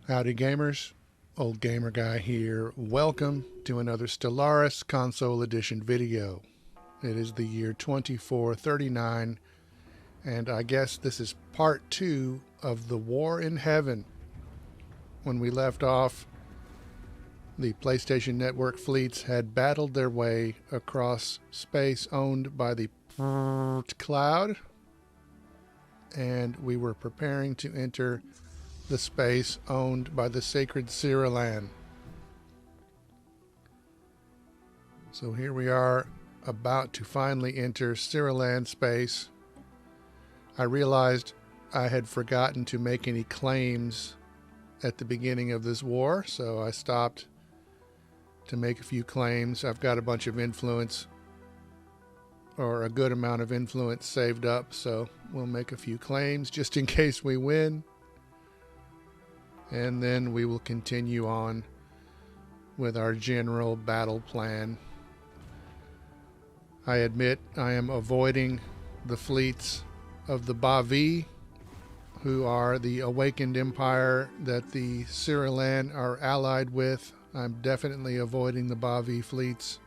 Howdy gamers, Old Gamer Guy here. Welcome to another Stellaris Console Edition video. It is the year 2439, and I guess this is part 2 of the War in Heaven. When we left off, the PlayStation Network fleets had battled their way across space owned by the cloud, and we were preparing to enter the space owned by the sacred Stellaris. So here we are, about to finally enter Stellaris space. I realized I had forgotten to make any claims at the beginning of this war, so I stopped to make a few claims. I've got a bunch of influence, or a good amount of influence saved up, so we'll make a few claims just in case we win. And then we will continue on with our general battle plan. I admit I am avoiding the fleets of the Bavi, who are the awakened empire that the Stellaris are allied with. I'm definitely avoiding the Bavi fleets,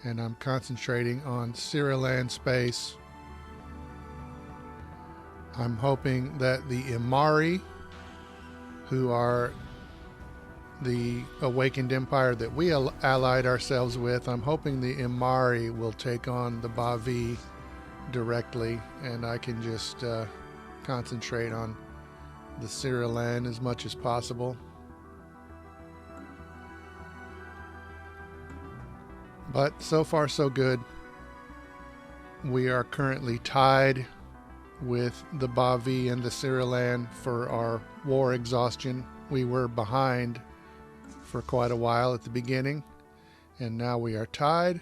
and I'm concentrating on Stellaris space. I'm hoping that the Imari, who are the awakened empire that we allied ourselves with, I'm hoping the Imari will take on the Bavi directly, and I can just concentrate on the Stellaris as much as possible. But so far so good. We are currently tied with the Bavi and the Stellaris for our war exhaustion. We were behind for quite a while at the beginning, and now we are tied.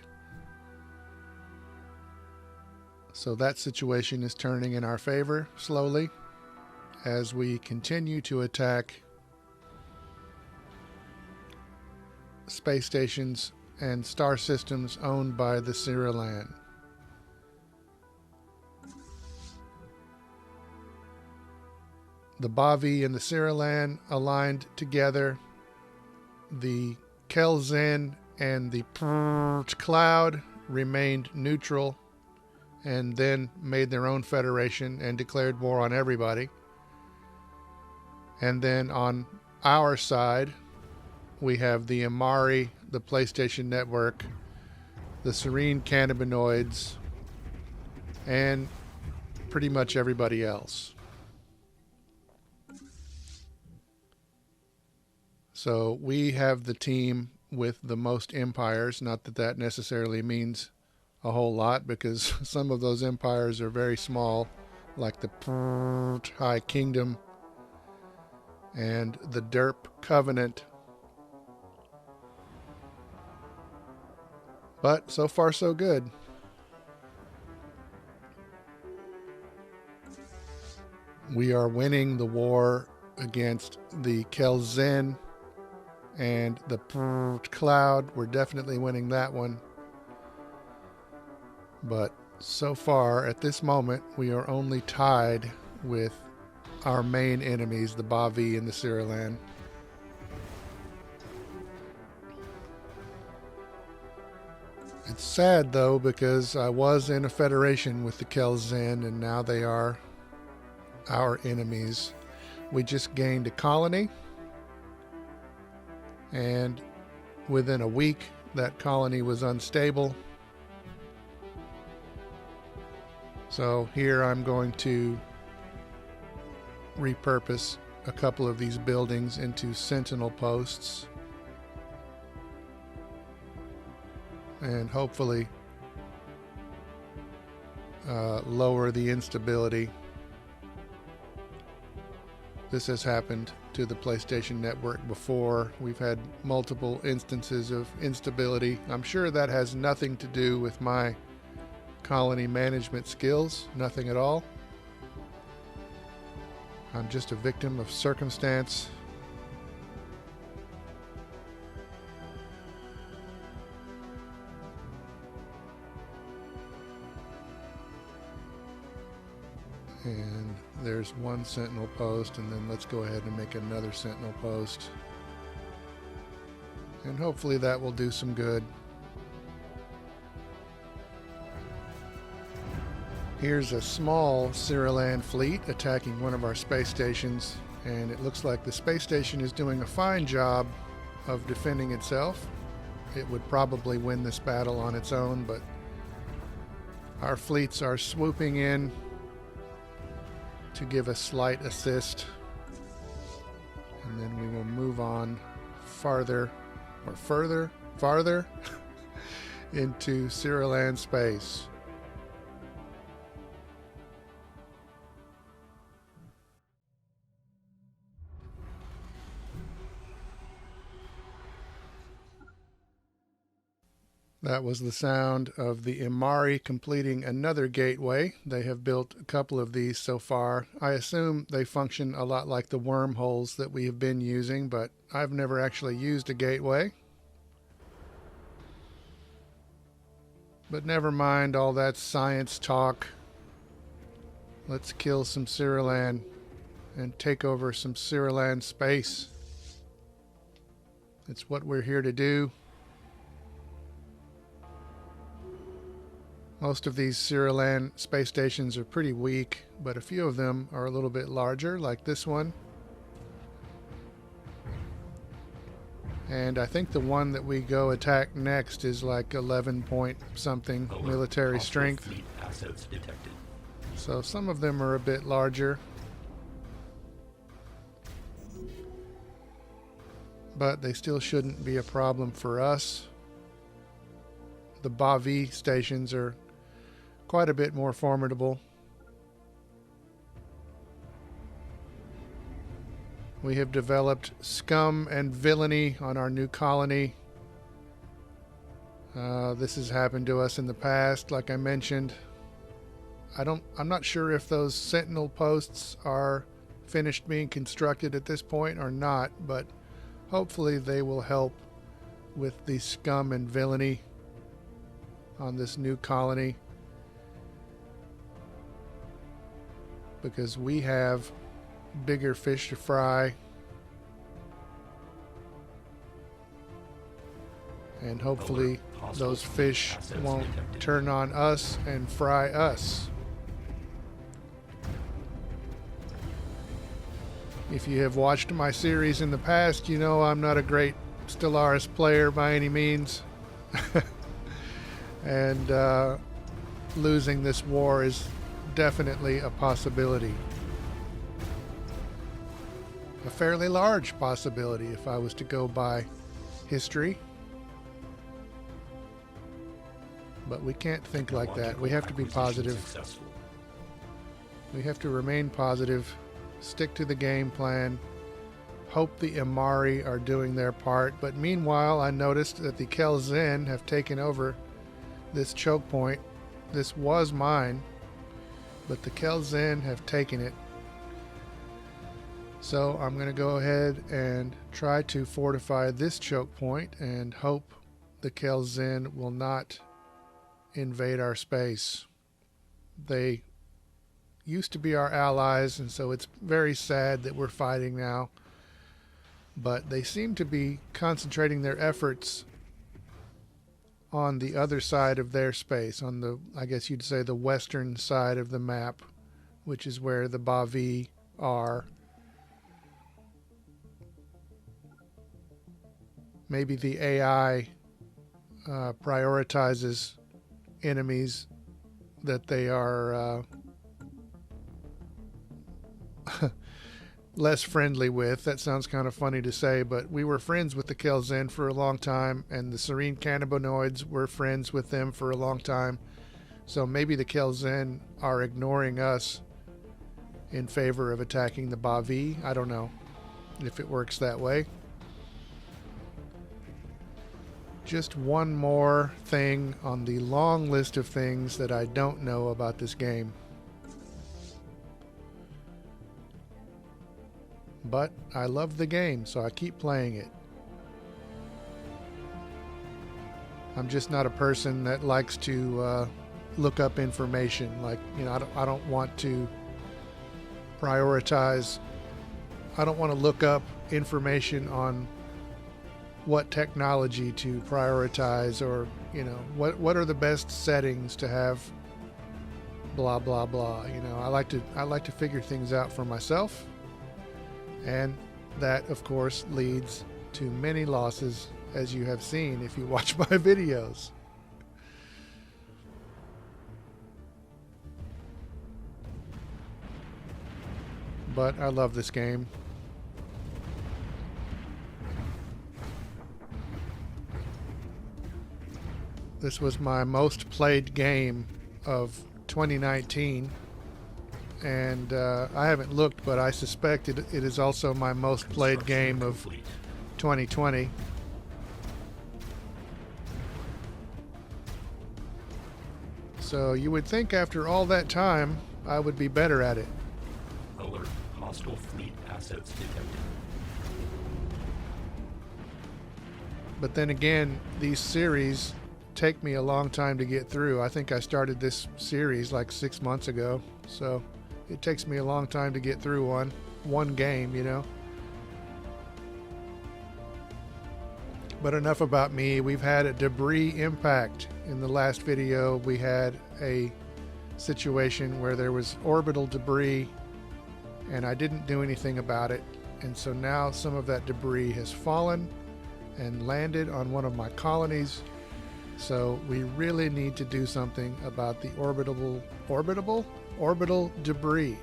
So that situation is turning in our favor slowly as we continue to attack space stations and star systems owned by the Stellaris. The Bavi and the Stellaris aligned together. The Kelzen and the Cloud remained neutral and then made their own federation and declared war on everybody. And then on our side, we have the Imari, the PlayStation Network, the Serene Cannabinoids, and pretty much everybody else. So we have the team with the most empires. Not that that necessarily means a whole lot, because some of those empires are very small, like the High Kingdom and the Derp Covenant. But so far so good. We are winning the war against the Kelzen and the Cloud. We're definitely winning that one. But so far, at this moment, we are only tied with our main enemies, the Bavi and the Stellaris. It's sad, though, because I was in a federation with the Kelzen, and now they are our enemies. We just gained a colony, and within a week, that colony was unstable. So here I'm going to repurpose a couple of these buildings into sentinel posts, and hopefully lower the instability. This has happened to the PlayStation Network before. We've had multiple instances of instability. I'm sure that has nothing to do with my colony management skills, nothing at all. I'm just a victim of circumstance. And there's one sentinel post, and then let's go ahead and make another sentinel post. And hopefully that will do some good. Here's a small Cyrilan fleet attacking one of our space stations, and it looks like the space station is doing a fine job of defending itself. It would probably win this battle on its own, but our fleets are swooping in to give a slight assist, and then we will move on farther into Cyrilan space. That was the sound of the Imari completing another gateway. They have built a couple of these so far. I assume they function a lot like the wormholes that we have been using, but I've never actually used a gateway. But never mind all that science talk. Let's kill some Cyrilan and take over some Cyrilan space. It's what we're here to do. Most of these Cyrilan space stations are pretty weak, but a few of them are a little bit larger, like this one. And I think the one that we go attack next is like 11 point something military strength. So some of them are a bit larger. But they still shouldn't be a problem for us. The Bavi stations are quite a bit more formidable. We have developed scum and villainy on our new colony. This has happened to us in the past, like I mentioned. I'm not sure if those sentinel posts are finished being constructed at this point or not, but hopefully they will help with the scum and villainy on this new colony, because we have bigger fish to fry, and hopefully those fish won't turn on us and fry us. If you have watched my series in the past, you know I'm not a great Stellaris player by any means. And losing this war is definitely a possibility. A fairly large possibility if I was to go by history. But we can't think like that. We have to be positive. We have to remain positive, stick to the game plan, hope the Imari are doing their part. But meanwhile, I noticed that the Kelzen have taken over this choke point. This was mine, but the Kelzen have taken it. So I'm going to go ahead and try to fortify this choke point and hope the Kelzen will not invade our space. They used to be our allies, and so it's very sad that we're fighting now. But they seem to be concentrating their efforts on the other side of their space, on the, I guess you'd say, the western side of the map, which is where the Bavi are. Maybe the AI prioritizes enemies that they are less friendly with. That sounds kind of funny to say, but we were friends with the Kelzen for a long time, and the Serene Cannabinoids were friends with them for a long time. So maybe the Kelzen are ignoring us in favor of attacking the Bavi. I don't know if it works that way. Just one more thing on the long list of things that I don't know about this game. But I love the game, so I keep playing it. I'm just not a person that likes to look up information. Like, you know, I don't want to prioritize. I don't want to look up information on what technology to prioritize, or what are the best settings to have, blah blah blah. I like to figure things out for myself, and that of course leads to many losses, as you have seen if you watch my videos. But I love this game. This was my most played game of 2019, and I haven't looked, but I suspect it is also my most played game of 2020. So you would think after all that time I would be better at it. Alert. Hostile fleet assets detected. But then again, these series take me a long time to get through. I think I started this series like 6 months ago, so it takes me a long time to get through one game. But enough about me. We've had a debris impact. In the last video, we had a situation where there was orbital debris, and I didn't do anything about it. And so now some of that debris has fallen and landed on one of my colonies. So we really need to do something about the orbital debris.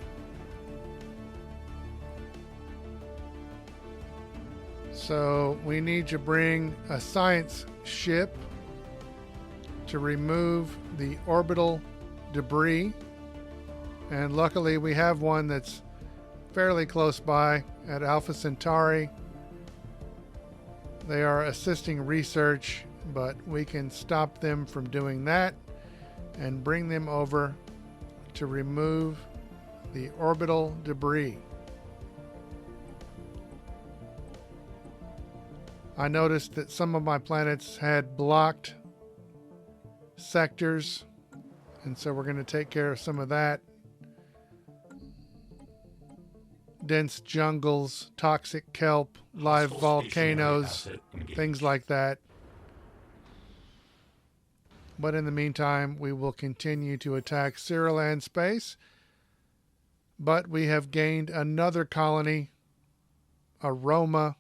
So we need to bring a science ship to remove the orbital debris. And luckily we have one that's fairly close by at Alpha Centauri. They are assisting research, but we can stop them from doing that and bring them over to remove the orbital debris. I noticed that some of my planets had blocked sectors, and so we're going to take care of some of that. Dense jungles, toxic kelp, live volcanoes, things like that. But in the meantime, we will continue to attack Cyriland space. But we have gained another colony, Aroma.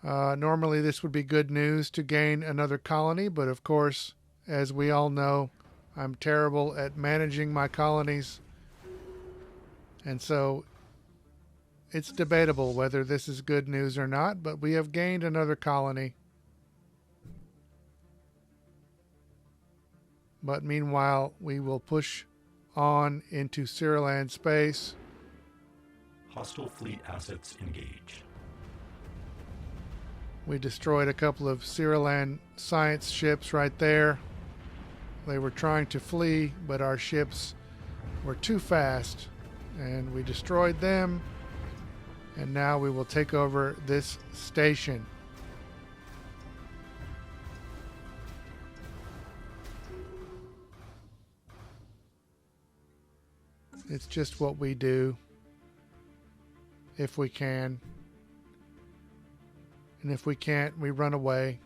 Normally this would be good news to gain another colony, but of course, as we all know, I'm terrible at managing my colonies. And so it's debatable whether this is good news or not, but we have gained another colony. But meanwhile, we will push on into Cyriland space. Hostile fleet assets engaged. We destroyed a couple of Cyriland science ships right there. They were trying to flee, but our ships were too fast, and we destroyed them. And now we will take over this station. It's just what we do if we can. And if we can't, we run away.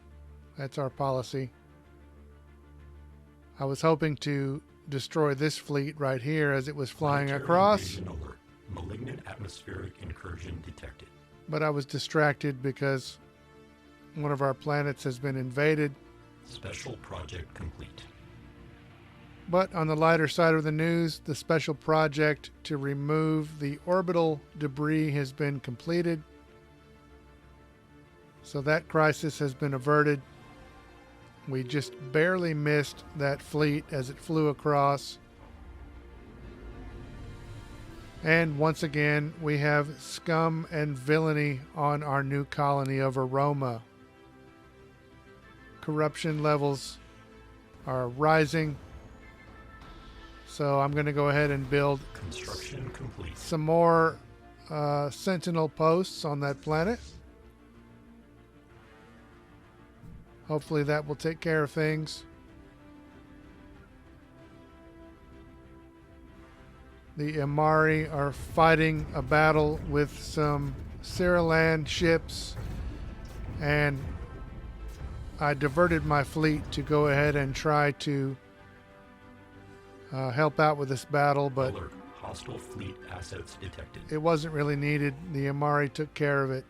That's our policy. I was hoping to destroy this fleet right here as it was flying across. Malignant atmospheric incursion detected. But I was distracted because one of our planets has been invaded. Special project complete. But on the lighter side of the news, the special project to remove the orbital debris has been completed. So that crisis has been averted. We just barely missed that fleet as it flew across. And once again, we have scum and villainy on our new colony of Aroma. Corruption levels are rising. So I'm going to go ahead and build Construction complete. some more sentinel posts on that planet. Hopefully that will take care of things. The Imari are fighting a battle with some Sirilan ships, and I diverted my fleet to go ahead and try to help out with this battle, but Alert. Hostile fleet assets detected. it wasn't really needed. The Imari took care of it.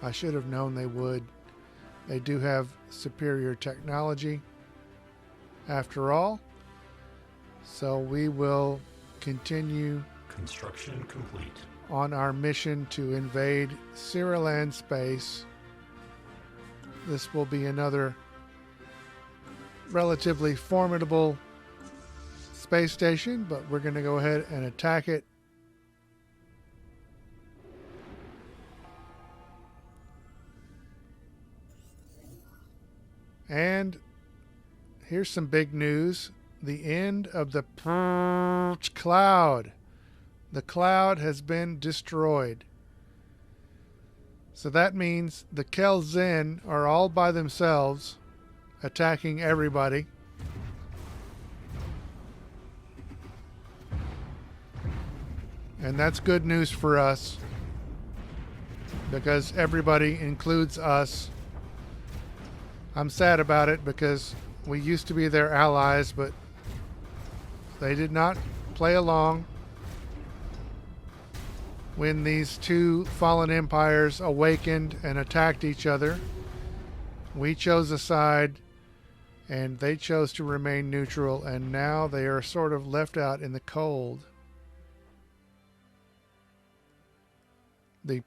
I should have known they would. They do have superior technology, after all. So we will continue Construction complete. on our mission to invade Sirilan space. This will be another relatively formidable space station, but we're going to go ahead and attack it. And here's some big news. The end of the cloud. The cloud has been destroyed. So that means the Kelzen are all by themselves, attacking everybody. And that's good news for us, because everybody includes us. I'm sad about it because we used to be their allies, but they did not play along when these two fallen empires awakened and attacked each other. We chose a side, and they chose to remain neutral, and now they are sort of left out in the cold. The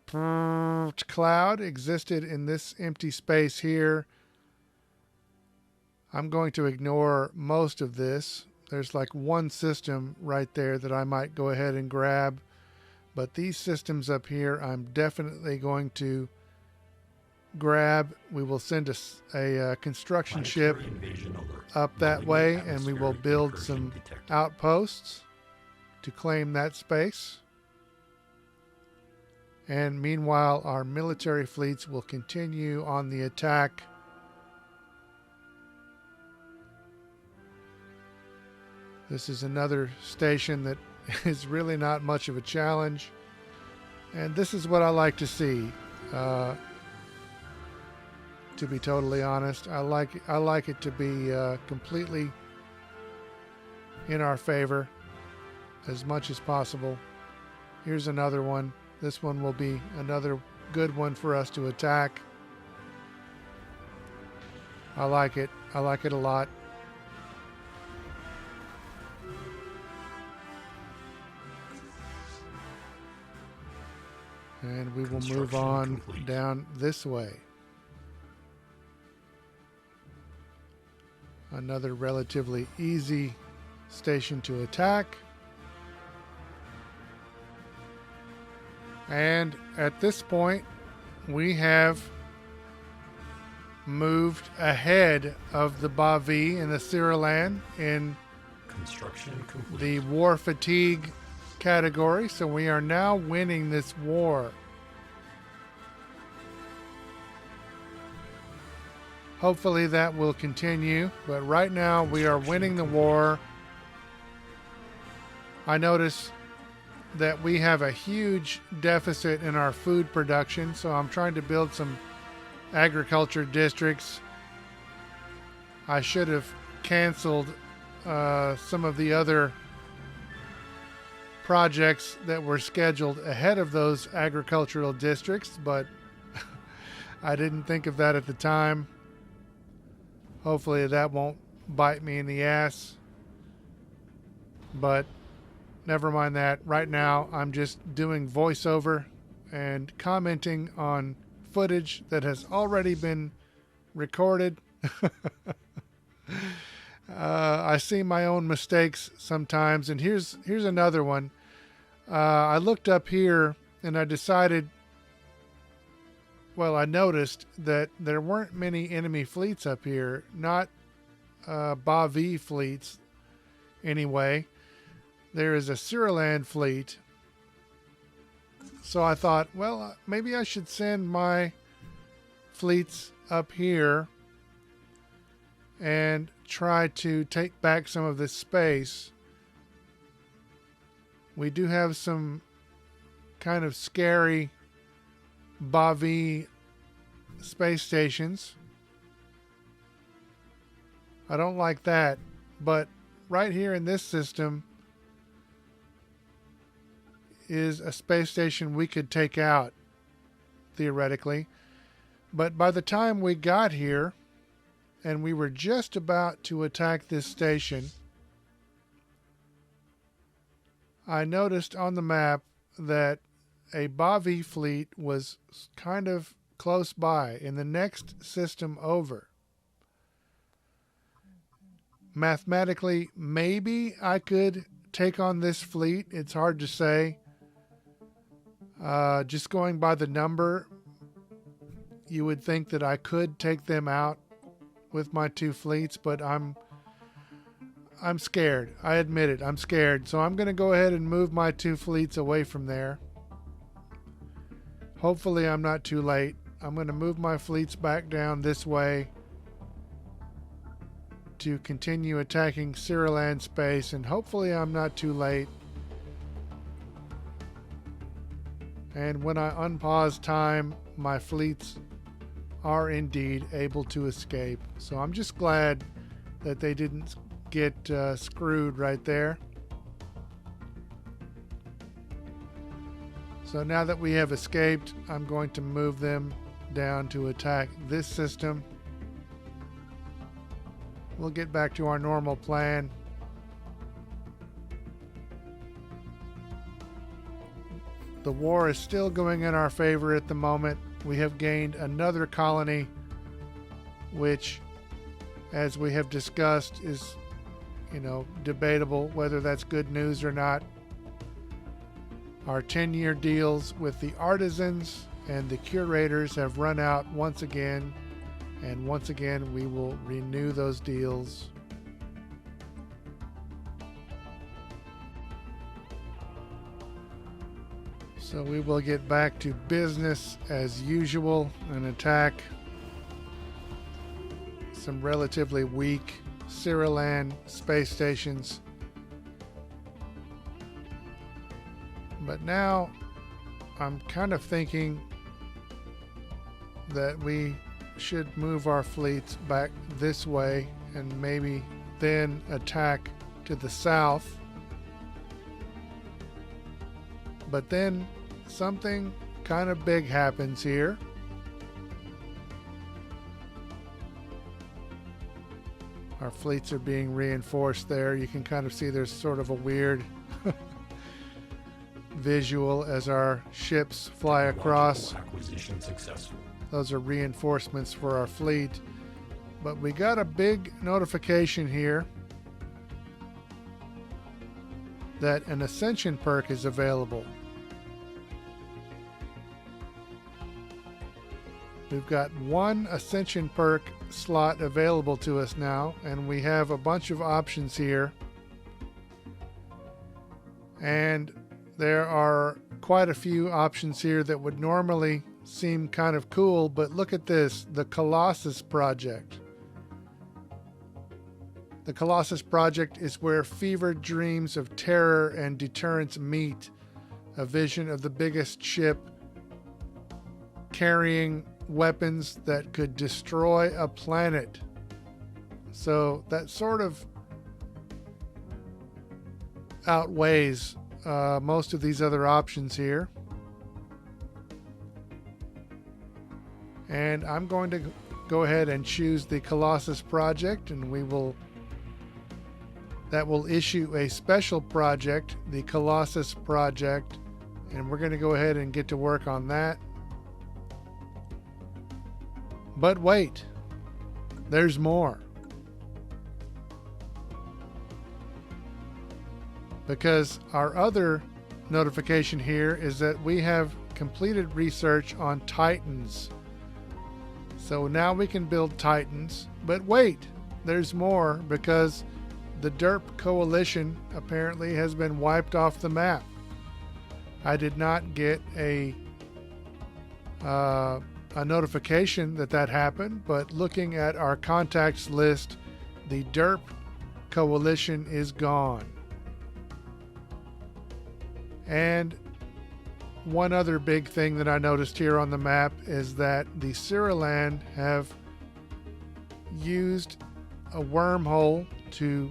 cloud existed in this empty space here. I'm going to ignore most of this. There's like one system right there that I might go ahead and grab. But these systems up here, I'm definitely going to grab. We will send a construction ship up that way, and we will build some outposts to claim that space. And meanwhile, our military fleets will continue on the attack. This is another station that is really not much of a challenge. And this is what I like to see. To be totally honest, I like it to be completely in our favor as much as possible. Here's another one. This one will be another good one for us to attack. I like it. I like it a lot. And we will move on down this way. Another relatively easy station to attack. And at this point, we have moved ahead of the Bavi and the Sirilan in the war fatigue category. So we are now winning this war. Hopefully that will continue, but right now we are winning the war. I notice that we have a huge deficit in our food production, so I'm trying to build some agriculture districts. I should have canceled some of the other projects that were scheduled ahead of those agricultural districts, but I didn't think of that at the time. Hopefully that won't bite me in the ass, but never mind that. Right now, I'm just doing voiceover and commenting on footage that has already been recorded. I see my own mistakes sometimes, and here's another one. I looked up here and I decided, well, I noticed that there weren't many enemy fleets up here, not Bavi fleets anyway. There is a Sirilan fleet. So I thought, well, maybe I should send my fleets up here and try to take back some of this space. We do have some kind of scary Bavi space stations. I don't like that, but right here in this system is a space station we could take out, theoretically. But by the time we got here, and we were just about to attack this station, I noticed on the map that a Bavi fleet was kind of close by in the next system over. Mathematically, maybe I could take on this fleet. It's hard to say. Just going by the number, you would think that I could take them out with my two fleets, but I'm scared. I admit it. I'm scared. So I'm going to go ahead and move my two fleets away from there. Hopefully I'm not too late. I'm going to move my fleets back down this way to continue attacking Cyriland space, and hopefully I'm not too late. And when I unpause time, my fleets are indeed able to escape. So I'm just glad that they didn't get screwed right there. So now that we have escaped, I'm going to move them down to attack this system. We'll get back to our normal plan. The war is still going in our favor at the moment. We have gained another colony, which, as we have discussed, is, debatable whether that's good news or not. Our 10-year deals with the artisans and the curators have run out once again, and once again we will renew those deals. So we will get back to business as usual and attack some relatively weak Cyriland space stations. But now I'm kind of thinking that we should move our fleets back this way and maybe then attack to the south. But then something kind of big happens here. Our fleets are being reinforced there. You can kind of see there's sort of a weird visual as our ships fly across. Acquisition successful. Those are reinforcements for our fleet. But we got a big notification here that an Ascension perk is available. We've got one Ascension perk slot available to us now, and we have a bunch of options here. And there are quite a few options here that would normally seem kind of cool, but look at this, the Colossus Project. The Colossus Project is where fevered dreams of terror and deterrence meet. A vision of the biggest ship carrying weapons that could destroy a planet. So that sort of outweighs most of these other options here. And I'm going to go ahead and choose the Colossus Project, and that will issue a special project, the Colossus Project, and we're going to go ahead and get to work on that. But wait, there's more. Because our other notification here is that we have completed research on Titans. So now we can build Titans. But wait, there's more, because the DERP coalition apparently has been wiped off the map. I did not get a notification that happened, but looking at our contacts list, the DERP coalition is gone. And one other big thing that I noticed here on the map is that the Siriland have used a wormhole to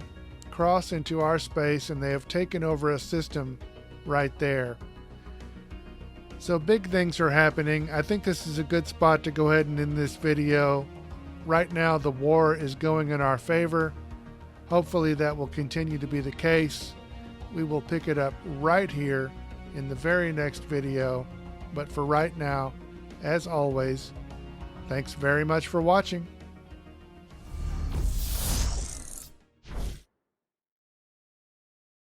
cross into our space, and they have taken over a system right there. So big things are happening. I think this is a good spot to go ahead and end this video. Right now the war is going in our favor. Hopefully that will continue to be the case. We will pick it up right here in the very next video. But for right now, as always, thanks very much for watching.